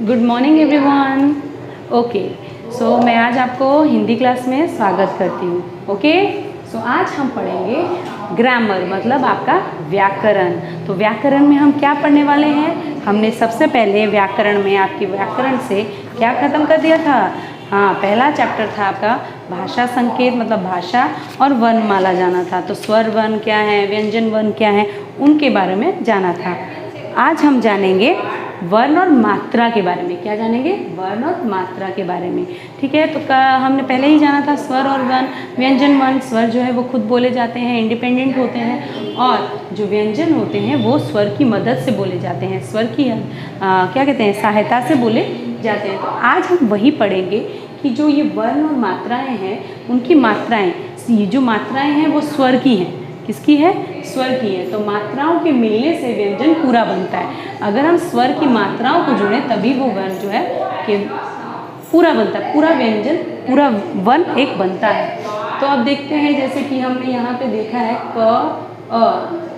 Good morning everyone. Okay, सो मैं आज आपको हिंदी क्लास में स्वागत करती हूँ। ओके, सो आज हम पढ़ेंगे ग्रामर, मतलब आपका व्याकरण। तो व्याकरण में हम क्या पढ़ने वाले हैं? हमने सबसे पहले व्याकरण में आपकी व्याकरण से क्या ख़त्म कर दिया था? हाँ, पहला चैप्टर था आपका भाषा संकेत, मतलब भाषा और वर्णमाला जाना था। तो स्वर वर्ण क्या है, व्यंजन वर्ण क्या है, उनके बारे में जाना था। आज हम जानेंगे वर्ण और मात्रा के बारे में। क्या जानेंगे? वर्ण और मात्रा के बारे में। ठीक है, तो हमने पहले ही जाना था स्वर और वर्ण। व्यंजन वर्ण, स्वर जो है वो खुद बोले जाते हैं, इंडिपेंडेंट होते हैं, और जो व्यंजन होते हैं वो स्वर की मदद से बोले जाते हैं, स्वर की क्या कहते हैं, सहायता से बोले जाते हैं। तो आज हम वही पढ़ेंगे कि जो ये वर्ण और मात्राएँ हैं, उनकी मात्राएँ, ये जो मात्राएँ हैं वो स्वर की हैं। किसकी है? स्वर की है। तो मात्राओं के मिलने से व्यंजन पूरा बनता है। अगर हम स्वर की मात्राओं को जोड़ें तभी वो वर्ण जो है कि पूरा बनता है, पूरा व्यंजन, पूरा वर्ण एक बनता है। तो अब देखते हैं, जैसे कि हमने यहाँ पे देखा है क अ,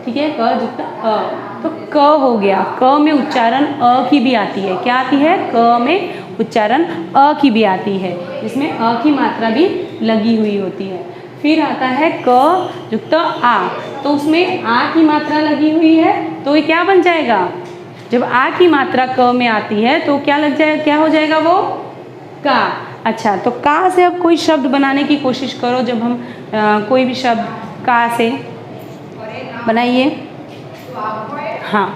ठीक है, क जुक्त अ, तो क हो गया। क में उच्चारण अ की भी आती है। क्या आती है? क में उच्चारण अ की भी आती है, इसमें अ की मात्रा भी लगी हुई होती है। फिर आता है क युक्त आ, तो उसमें आ की मात्रा लगी हुई है, तो ये क्या बन जाएगा? जब आ की मात्रा क में आती है तो क्या लग जाएगा, क्या हो जाएगा वो? का। अच्छा, तो का से अब कोई शब्द बनाने की कोशिश करो। जब हम कोई भी शब्द का से बनाइए। हाँ,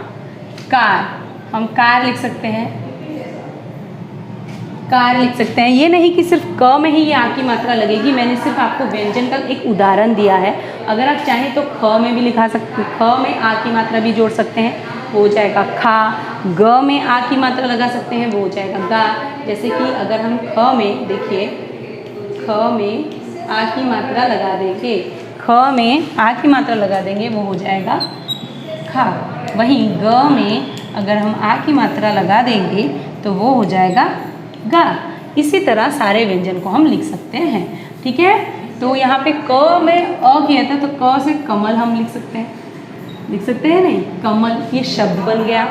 कार, हम कार लिख सकते हैं, कार लिख सकते हैं। ये नहीं कि सिर्फ क में ही ये आ की मात्रा लगेगी, मैंने सिर्फ आपको व्यंजन का एक उदाहरण दिया है। अगर आप चाहें तो ख में भी लिखा सकते हैं, ख में आ की मात्रा भी जोड़ सकते हैं, वो हो जाएगा खा। ग में आ की मात्रा लगा सकते हैं, वो हो जाएगा गा। जैसे कि अगर हम ख में देखिए, ख में आ की मात्रा लगा देंगे, ख में आ की मात्रा लगा देंगे, वो हो जाएगा खा। वहीं ग में अगर हम आ की मात्रा लगा देंगे तो वो हो जाएगा गा। इसी तरह सारे व्यंजन को हम लिख सकते हैं। ठीक है, तो यहाँ पे क में अ किया था, तो क से कमल हम लिख सकते हैं, लिख सकते हैं नहीं, कमल, ये शब्द बन गया।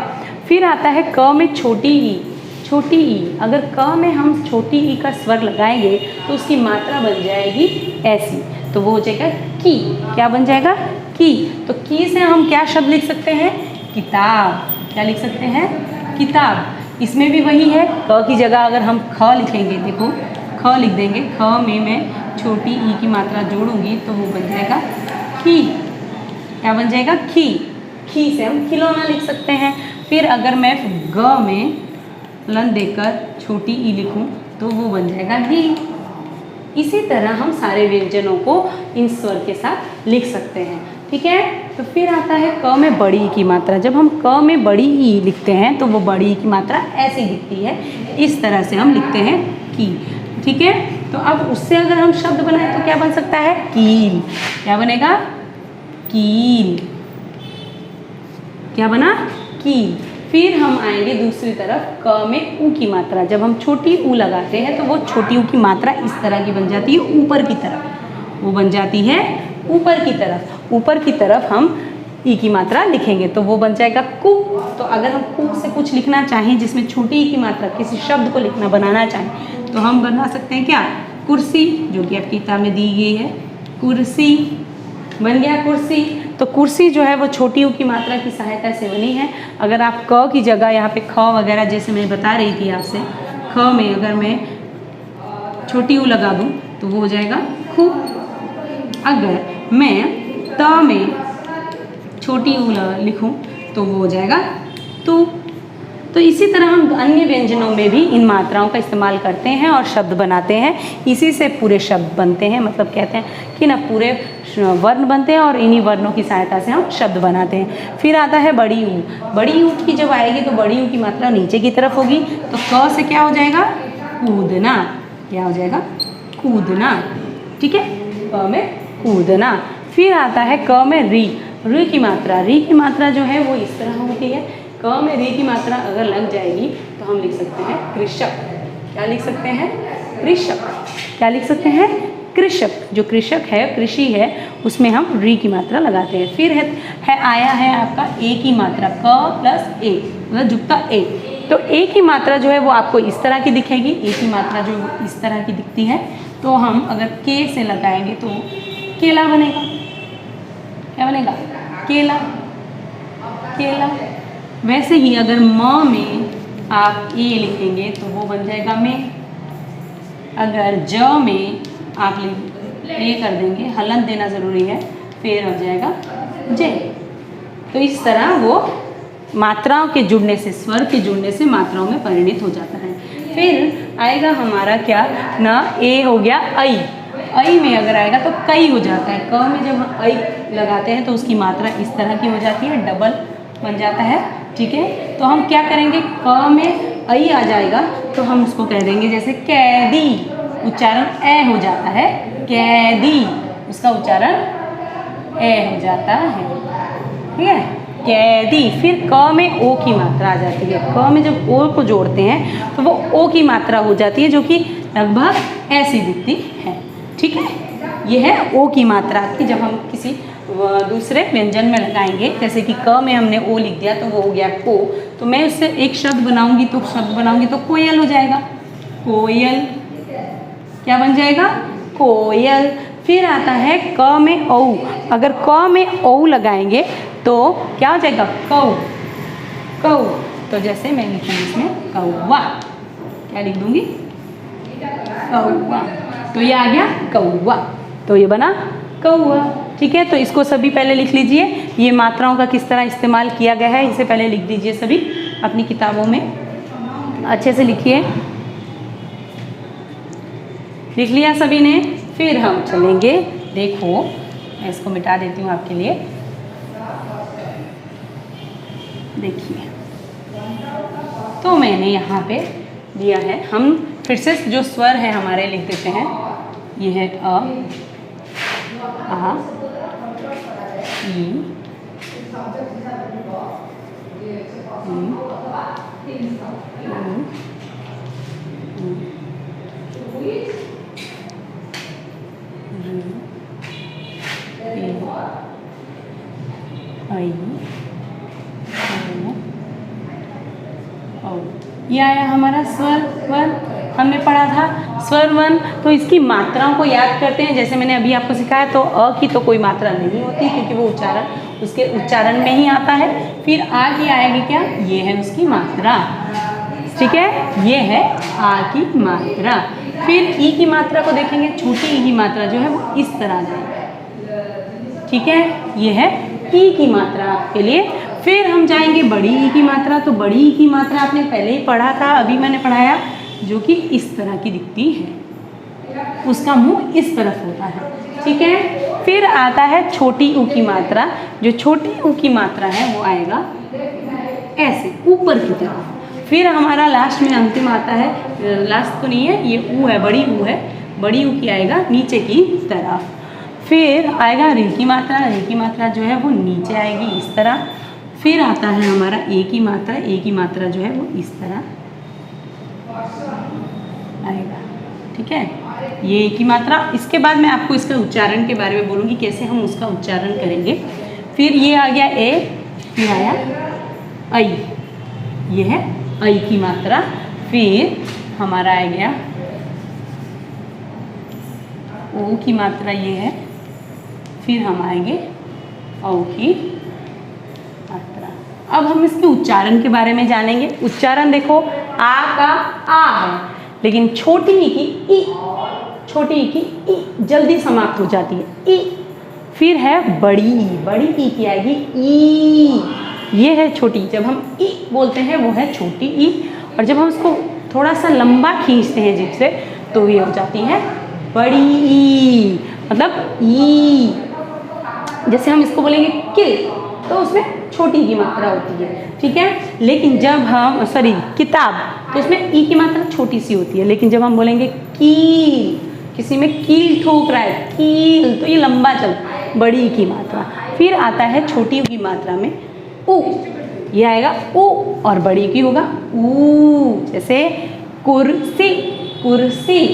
फिर आता है क में छोटी ई, छोटी ई। अगर क में हम छोटी ई का स्वर लगाएंगे तो उसकी मात्रा बन जाएगी ऐसी, तो वो हो जाएगा की। क्या बन जाएगा? की। तो की से हम क्या शब्द लिख सकते हैं? किताब। क्या लिख सकते हैं? किताब। इसमें भी वही है, क की जगह अगर हम ख लिखेंगे, देखो ख लिख देंगे, ख में मैं छोटी ई की मात्रा जोड़ूंगी तो वो बन जाएगा खी। क्या बन जाएगा? खी। खी से हम खिलौना लिख सकते हैं। फिर अगर मैं ग में लन देकर छोटी ई लिखूं तो वो बन जाएगा गी। इसी तरह हम सारे व्यंजनों को इन स्वर के साथ लिख सकते हैं। ठीक है, तो फिर आता है क में बड़ी ई की मात्रा। जब हम क में बड़ी ई लिखते हैं तो वो बड़ी ई की मात्रा ऐसी दिखती है, इस तरह से हम लिखते हैं की। ठीक है, तो अब उससे अगर हम शब्द बनाए तो क्या बन सकता है? कील। क्या बनेगा? कील। क्या बना? कील। फिर हम आएंगे दूसरी तरफ, क में ऊ की मात्रा। जब हम छोटी ऊ लगाते हैं तो वो छोटी ऊ की मात्रा इस तरह की बन जाती है, ऊपर की तरफ, वो बन जाती है ऊपर की तरफ। ऊपर की तरफ हम ई की मात्रा लिखेंगे तो वो बन जाएगा कु। तो अगर हम कु से कुछ लिखना चाहें जिसमें छोटी ई की मात्रा, किसी शब्द को लिखना, बनाना चाहें, तो हम बना सकते हैं क्या? कुर्सी, जो कि आपकी किताब में दी गई है, कुर्सी बन गया कुर्सी। तो कुर्सी जो है वो छोटी ऊ की मात्रा की सहायता से बनी है। अगर आप क की जगह यहाँ पे ख वगैरह, जैसे मैं बता रही थी आपसे, ख में अगर मैं छोटी ऊ लगा दूँ तो वो हो जाएगा खू। अगर मैं त में छोटी ऊ लिखूँ तो वो हो जाएगा तू। तो इसी तरह हम अन्य व्यंजनों में भी इन मात्राओं का इस्तेमाल करते हैं और शब्द बनाते हैं। इसी से पूरे शब्द बनते हैं, मतलब कहते हैं कि ना पूरे वर्ण बनते हैं और इन्हीं वर्णों की सहायता से हम शब्द बनाते हैं। फिर आता है बड़ी ऊ। बड़ी ऊ की जब आएगी तो बड़ी ऊ की मात्रा नीचे की तरफ होगी, तो क से क्या हो जाएगा? कूदना। क्या हो जाएगा? कूदना। ठीक है, क में कूदना। फिर आता है क में री। री की मात्रा, री की मात्रा जो है वो इस तरह होती है। क में री की मात्रा अगर लग जाएगी तो हम लिख सकते हैं कृषक। क्या लिख सकते हैं? कृषक। क्या लिख सकते हैं? कृषक। जो कृषक है, कृषि है, उसमें हम री की मात्रा लगाते हैं। फिर है आया है आपका ए की मात्रा, क प्लस ए, मतलब जुक्ता ए। तो ए की मात्रा जो है वो आपको इस तरह की दिखेगी, ए की मात्रा जो इस तरह की दिखती है। तो हम अगर के से लगाएंगे तो केला बनेगा। क्या बनेगा? केला, केला। वैसे ही अगर म में आप ए लिखेंगे तो वो बन जाएगा में। अगर ज में आप ए कर देंगे, हलंत देना ज़रूरी है, फिर हो जाएगा जे। तो इस तरह वो मात्राओं के जुड़ने से, स्वर के जुड़ने से मात्राओं में परिणित हो जाता है। फिर आएगा हमारा क्या ना, ए हो गया ऐ। ऐ में अगर आएगा तो कई हो जाता है। क में जब हम ऐ लगाते हैं तो उसकी मात्रा इस तरह की हो जाती है, डबल बन जाता है। ठीक है, तो हम क्या करेंगे, क में ऐ आ जाएगा तो हम उसको कह देंगे जैसे कैदी, उच्चारण ए हो जाता है, कैदी, उसका उच्चारण ए हो जाता है। ठीक है, कैदी। फिर क में ओ की मात्रा आ जाती है। क में जब ओ को जोड़ते हैं तो वो ओ की मात्रा हो जाती है, जो कि लगभग ऐसी दिखती है। ठीक है, ये है ओ की मात्रा की। जब हम किसी दूसरे व्यंजन में लगाएंगे, जैसे कि क में हमने ओ लिख दिया तो वो हो गया को, तो मैं उससे एक शब्द बनाऊंगी तो कोयल हो जाएगा, कोयल। क्या बन जाएगा? कोयल। फिर आता है क में औ। अगर क में औ लगाएंगे तो क्या हो जाएगा? कौ, कौ। तो जैसे मैं लिखूंगी इसमें कौवा, क्या लिख दूंगी? कौवा। तो ये आ गया कौवा, तो ये बना कौवा। ठीक है, तो इसको सभी पहले लिख लीजिए। ये मात्राओं का किस तरह इस्तेमाल किया गया है, इसे पहले लिख दीजिए सभी अपनी किताबों में, अच्छे से लिखिए। लिख लिया सभी ने? फिर हम चलेंगे, देखो मैं इसको मिटा देती हूँ आपके लिए। देखिए, तो मैंने यहाँ पे दिया है, हम फिर से जो स्वर है हमारे लिख देते हैं। ये है अ, आ, ई, ये आया हमारा स्वर वन, हमने पढ़ा था स्वर वन। तो इसकी मात्राओं को याद करते हैं। जैसे मैंने अभी आपको सिखाया, तो अ की तो कोई मात्रा नहीं होती क्योंकि वो उच्चारण उसके उच्चारण में ही आता है। फिर आ की आएगी क्या, ये है उसकी मात्रा। ठीक है, ये है आ की मात्रा। फिर ई की मात्रा को देखेंगे, छोटी ई की मात्रा जो है वो इस तरह जाएगी। ठीक है, ये है ई की मात्रा आपके लिए। फिर हम जाएंगे बड़ी ई की मात्रा। तो बड़ी ई की मात्रा आपने पहले ही पढ़ा था, अभी मैंने पढ़ाया, जो कि इस तरह की दिखती है, उसका मुंह इस तरफ होता है। ठीक है, फिर आता है छोटी ऊ की मात्रा। जो छोटी ऊ की मात्रा है वो आएगा ऐसे ऊपर की तरफ। फिर हमारा लास्ट में अंतिम आता है, लास्ट तो नहीं है, ये ऊ है, बड़ी ऊ है, बड़ी ऊ की आएगा नीचे की तरफ। फिर आएगा री की मात्रा। री की मात्रा जो है वो नीचे आएगी इस तरह। फिर आता है हमारा ए की मात्रा। ए की मात्रा जो है वो इस तरह आएगा। ठीक है, ये ए की मात्रा। इसके बाद मैं आपको इसका उच्चारण के बारे में बोलूँगी, कैसे हम उसका उच्चारण करेंगे। फिर ये आ गया ए, ये आया ऐ, ये है ऐ की मात्रा। फिर हमारा आ गया ओ की मात्रा, ये है। फिर हम आएंगे औ की मात्रा। अब हम इसके उच्चारण के बारे में जानेंगे। उच्चारण देखो, आ का आ है, लेकिन छोटी ई की ई, छोटी ई की ई जल्दी समाप्त हो जाती है, ई। फिर है बड़ी ई। बड़ी ई की आएगी ई, ये है छोटी। जब हम ई बोलते हैं वो है छोटी ई, और जब हम उसको थोड़ा सा लंबा खींचते हैं जिप से तो ये हो जाती है बड़ी ई, मतलब ई। जैसे हम इसको बोलेंगे किल, तो उसमें छोटी की मात्रा होती है। ठीक है, लेकिन जब हम किताब, तो उसमें ई की मात्रा छोटी सी होती है। लेकिन जब हम बोलेंगे कील, किसी में कील ठोक रहा है, कील, तो ये लंबा चल, बड़ी की मात्रा। फिर आता है छोटी की मात्रा में ऊ, ये आएगा ऊ, और बड़ी की होगा ऊ, जैसे कुर्सी, कुर्सी।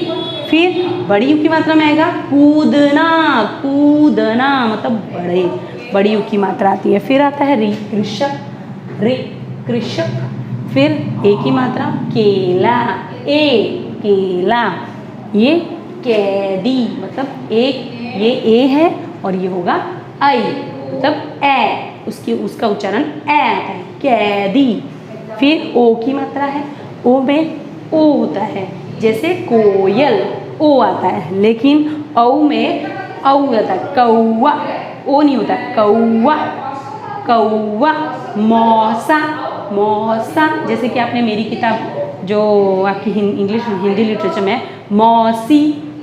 फिर बड़ी यू की मात्रा में आएगा कूदना, कूदना, मतलब बड़ी यू की मात्रा आती है। फिर आता है री, कृषक, री, कृषक। फिर ए की मात्रा केला, ए केला। ये कैदी मतलब एक, ये ए है और ये होगा आई मतलब ए, उसका उच्चारण ए आता है, कैदी। फिर ओ की मात्रा है, ओ में ओ होता है, जैसे कोयल ओ आता है, लेकिन औ में औ आता है, कौवा, ओ नहीं होता, कौवा कौवा। मौसा, मौसा, जैसे कि आपने मेरी किताब जो आपकी इंग्लिश हिंदी लिटरेचर में मौसी,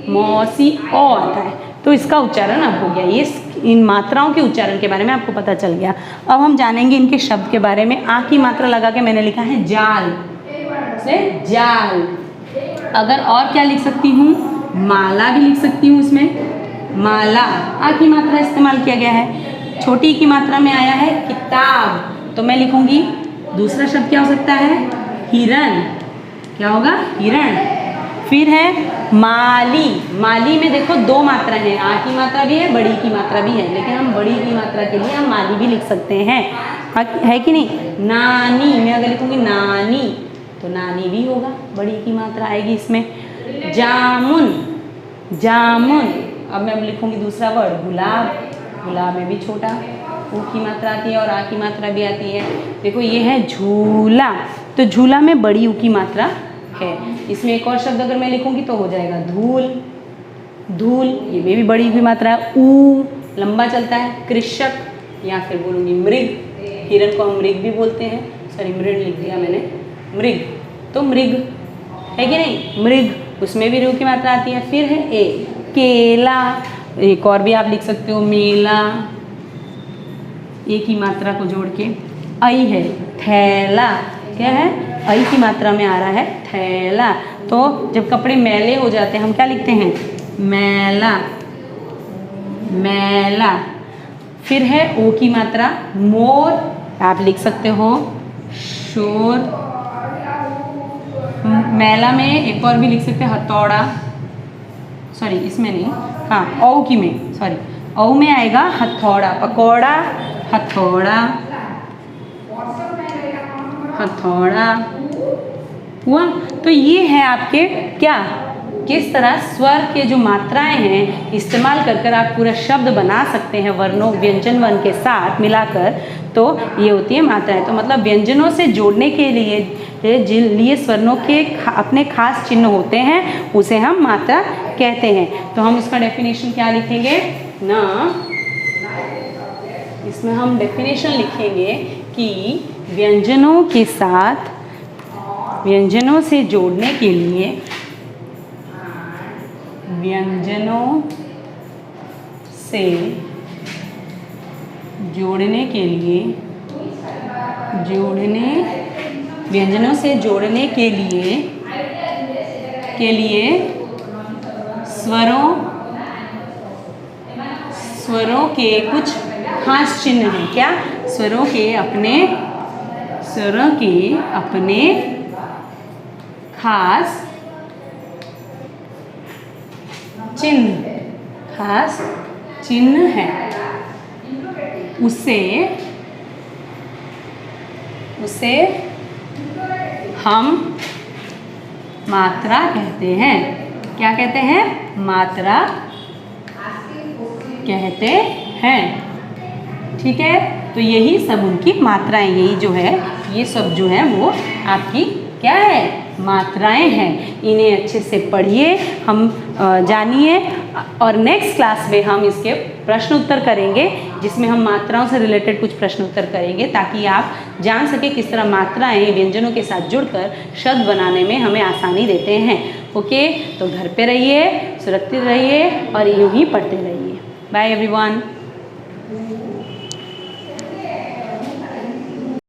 मौसी ओ आता है, तो इसका उच्चारण अब हो गया। ये इन मात्राओं के उच्चारण के बारे में आपको पता चल गया। अब हम जानेंगे इनके शब्द के बारे में। आ की मात्रा लगा के मैंने लिखा है जाल, से जाल। अगर और क्या लिख सकती हूँ, माला भी लिख सकती हूँ इसमें, माला। आ की मात्रा इस्तेमाल किया गया है। छोटी की मात्रा में आया है किताब, तो मैं लिखूंगी दूसरा शब्द क्या हो सकता है, हिरण। क्या होगा, हिरण। फिर है माली, माली में देखो दो मात्रा है, आ की मात्रा भी है, बड़ी की मात्रा भी है, लेकिन हम बड़ी की मात्रा के लिए हम माली भी लिख सकते हैं, है कि नहीं। नानी, मैं अगर लिखूंगी नानी तो नानी भी होगा, बड़ी की मात्रा आएगी इसमें। जामुन, जामुन। अब मैं लिखूंगी दूसरा वर्ड गुलाब, गुलाब में भी छोटा ऊ की मात्रा आती है और आ की मात्रा भी आती है। देखो ये है झूला, तो झूला में बड़ी ऊ की मात्रा है। इसमें एक और शब्द अगर मैं लिखूंगी तो हो जाएगा धूल, धूल, ये में भी बड़ी की मात्रा है, ऊ लंबा चलता है। कृषक, या फिर बोलूँगी मृग, हिरण को हम मृग भी बोलते हैं, सॉरी मृग लिख दिया मैंने, मृग, तो मृग है कि नहीं, मृग, उसमें भी रू की मात्रा आती है। फिर है ए केला, एक और भी आप लिख सकते हो मेला, ए की मात्रा को जोड़ के। आई है थैला, क्या है, आई की मात्रा में आ रहा है थैला। तो जब कपड़े मैले हो जाते हैं हम क्या लिखते हैं, मैला, मैला। फिर है ओ की मात्रा मोर, आप लिख सकते हो शोर। मैला में एक और भी लिख सकते हैं हथौड़ा, सॉरी इसमें नहीं, हाँ औ की में, सॉरी औ में आएगा हथौड़ा, पकौड़ा, हथौड़ा, हथौड़ा हुआ। तो ये है आपके क्या, किस तरह स्वर के जो मात्राएं हैं इस्तेमाल कर कर आप पूरा शब्द बना सकते हैं वर्णों, व्यंजन वर्ण के साथ मिलाकर, तो ये होती है मात्राएं। तो मतलब व्यंजनों से जोड़ने के लिए जिन लिए स्वर्णों के अपने खास चिन्ह होते हैं उसे हम मात्रा कहते हैं। तो हम उसका डेफिनेशन क्या लिखेंगे ना, इसमें हम डेफिनेशन लिखेंगे कि व्यंजनों के साथ, व्यंजनों से जोड़ने के लिए, व्यंजनों से जोड़ने के लिए, व्यंजनों से जोड़ने के लिए स्वरों के कुछ खास चिन्ह हैं। क्या, स्वरों के अपने खास चिन्ह है। उसे हम मात्रा कहते हैं। क्या कहते हैं, मात्रा कहते हैं। ठीक है, तो यही सब उनकी मात्राएं, यही जो है ये सब जो है वो आपकी क्या है, मात्राएं हैं। इन्हें अच्छे से पढ़िए, हम जानिए, और नेक्स्ट क्लास में हम इसके प्रश्न उत्तर करेंगे, जिसमें हम मात्राओं से रिलेटेड कुछ प्रश्न उत्तर करेंगे, ताकि आप जान सके किस तरह मात्राएं व्यंजनों के साथ जुड़कर शब्द बनाने में हमें आसानी देते हैं। ओके, तो घर पे रहिए, सुरक्षित रहिए और यूं ही पढ़ते रहिए। Bye everyone.